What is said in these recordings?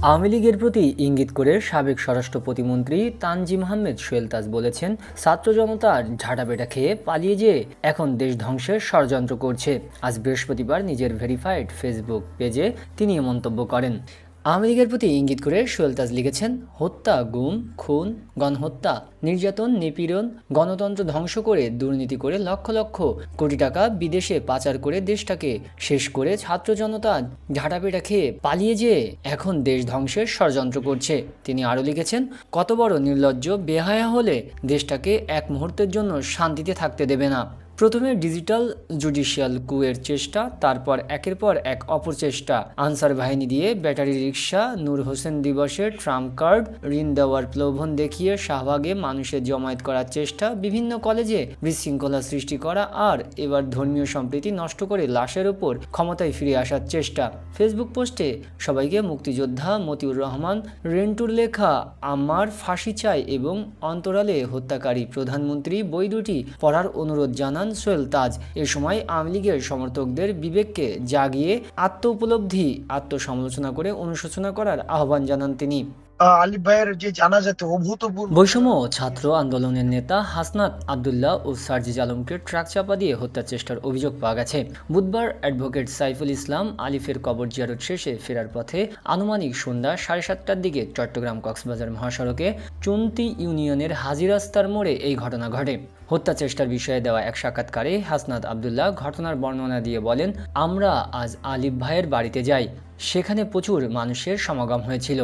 আওয়ামী লীগের প্রতি ইঙ্গিত করে সাবেক স্বরাষ্ট্র প্রতিমন্ত্রী তানজিম আহমেদ সোহেলতাজ বলেছেন, ছাত্র জনতার ঝাঁটাপেটা খেয়ে পালিয়ে যেয়ে এখন দেশ ধ্বংসের ষড়যন্ত্র করছে। আজ বৃহস্পতিবার নিজের ভেরিফাইড ফেসবুক পেজে তিনি এ মন্তব্য করেন। আওয়ামী লীগের প্রতি ইঙ্গিত করে সোহেলতাজ লিখেছেন, হত্যা, গুম, খুন, গণহত্যা, নির্যাতন, নিপীড়ন, গণতন্ত্র ধ্বংস করে, দুর্নীতি করে লক্ষ লক্ষ কোটি টাকা বিদেশে পাচার করে দেশটাকে শেষ করে ছাত্র জনতা ঝাঁটাপেটা খেয়ে পালিয়ে যেয়ে এখন দেশ ধ্বংসের ষড়যন্ত্র করছে। তিনি আরও লিখেছেন, কত বড় নির্লজ্জ বেহায়া হলে দেশটাকে এক মুহূর্তের জন্য শান্তিতে থাকতে দেবে না। প্রথমে ডিজিটাল জুডিশিয়াল কুয়ের চেষ্টা, তারপর একের পর এক অপচেষ্টা, আনসার বাহিনী দিয়ে ব্যাটারি রিক্সা, নূর হোসেন দিবসের ট্রাম্প কার্ড, ঋণ দেওয়ার প্রলোভন দেখিয়ে শাহবাগে মানুষের জমায়েত করার চেষ্টা, বিভিন্ন কলেজে বিশৃঙ্খলা সৃষ্টি করা, আর এবার ধর্মীয় সম্প্রীতি নষ্ট করে লাশের ওপর ক্ষমতায় ফিরে আসার চেষ্টা। ফেসবুক পোস্টে সবাইকে মুক্তিযোদ্ধা মতিউর রহমান রেন্টুর লেখা আমার ফাঁসি চাই এবং অন্তরালে হত্যাকারী প্রধানমন্ত্রী বই দুটি পড়ার অনুরোধ জানান সোহেলতাজ। এ সময় আওয়ামী লীগের সমর্থকদের বিবেককে জাগিয়ে আত্ম উপলব্ধি, আত্মসমালোচনা করে অনুশোচনা করার আহ্বান জানান তিনি। আলিফ ভাইয়ের যে জানাজাতে অভূতপূর্ব বৈষম্য ছাত্র আন্দোলনের নেতা হাসনাত আবদুল্লাহ ও সার্জিজ আলমকে ট্রাক চাপা দিয়ে হত্যার চেষ্টার অভিযোগ পাওয়া গেছে। বুধবার অ্যাডভোকেট সাইফুল ইসলাম আলিফের কবর জিয়ারত শেষে ফেরার পথে আনুমানিক সন্ধ্যা 7:30টার দিকে চট্টগ্রাম কক্সবাজার মহাসড়কে চুনতি ইউনিয়নের হাজি রাস্তার মোড়ে এই ঘটনা ঘটে। হত্যা চেষ্টার বিষয়ে দেওয়া এক সাক্ষাৎকারে হাসনাত আবদুল্লাহ ঘটনার বর্ণনা দিয়ে বলেন, আমরা আজ আলিফ ভাইয়ের বাড়িতে যাই। সেখানে প্রচুর মানুষের সমাগম হয়েছিল।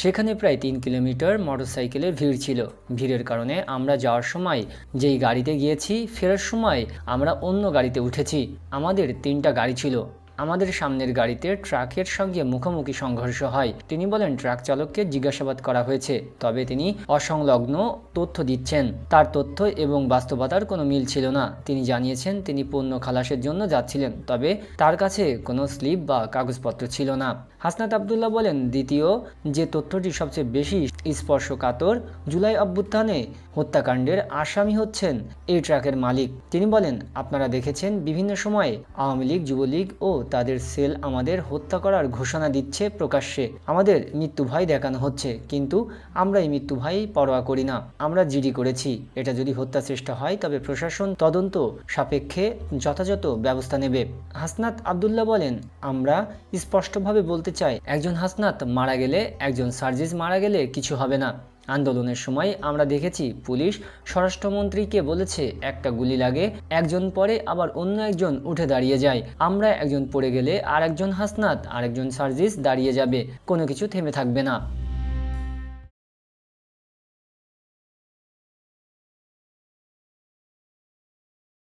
সেখানে প্রায় 3 কিলোমিটার মোটরসাইকেলের ভিড় ছিল। ভিড়ের কারণে আমরা যাওয়ার সময় যেই গাড়িতে গিয়েছি, ফেরার সময় আমরা অন্য গাড়িতে উঠেছি। আমাদের 3টা গাড়ি ছিল। আমাদের সামনের গাড়িতে ট্রাকের সঙ্গে মুখোমুখি সংঘর্ষ হয়। তিনি বলেন, ট্রাক চালককে জিজ্ঞাসাবাদ করা হয়েছে, তবে তিনি অসংলগ্ন তথ্য দিচ্ছেন। তার তথ্য এবং বাস্তবতার কোনো মিল ছিল না। তিনি জানিয়েছেন তিনি পণ্য খালাসের জন্য যাচ্ছিলেন, তবে তার কাছে কোনো স্লিপ বা কাগজপত্র ছিল না। হাসনাত আবদুল্লাহ বলেন, দ্বিতীয় যে তথ্যটি সবচেয়ে বেশি স্পর্শকাতর, জুলাই অভ্যুত্থানে হত্যাকাণ্ডের আসামি হচ্ছেন এই ট্রাকের মালিক। তিনি বলেন, আপনারা দেখেছেন বিভিন্ন সময়ে আওয়ামী লীগ, যুবলীগ ও তাদের সেল আমাদের হত্যা করার ঘোষণা দিচ্ছে প্রকাশ্যে। আমাদের মৃত্যু ভয় দেখানো হচ্ছে, কিন্তু আমরা এই মৃত্যু ভয় পরোয়া করি না। আমরা জিডি করেছি। এটা যদি হত্যা চেষ্টা হয় তবে প্রশাসন তদন্ত সাপেক্ষে যথাযথ ব্যবস্থা নেবে। হাসনাত আবদুল্লাহ বলেন, আমরা স্পষ্টভাবে বলতে চাই, একজন হাসনাত মারা গেলে, একজন সার্জিস মারা গেলে কিছু হবে না। আন্দোলনের সময় আমরা দেখেছি পুলিশ স্বরাষ্ট্রমন্ত্রীকে বলেছে একটা গুলি লাগে, একজন পরে আবার অন্য একজন উঠে দাঁড়িয়ে যায়। আমরা একজন পড়ে গেলে আর একজন হাসনাত, আরেকজন সার্জিস দাঁড়িয়ে যাবে, কোনো কিছু থেমে থাকবে না।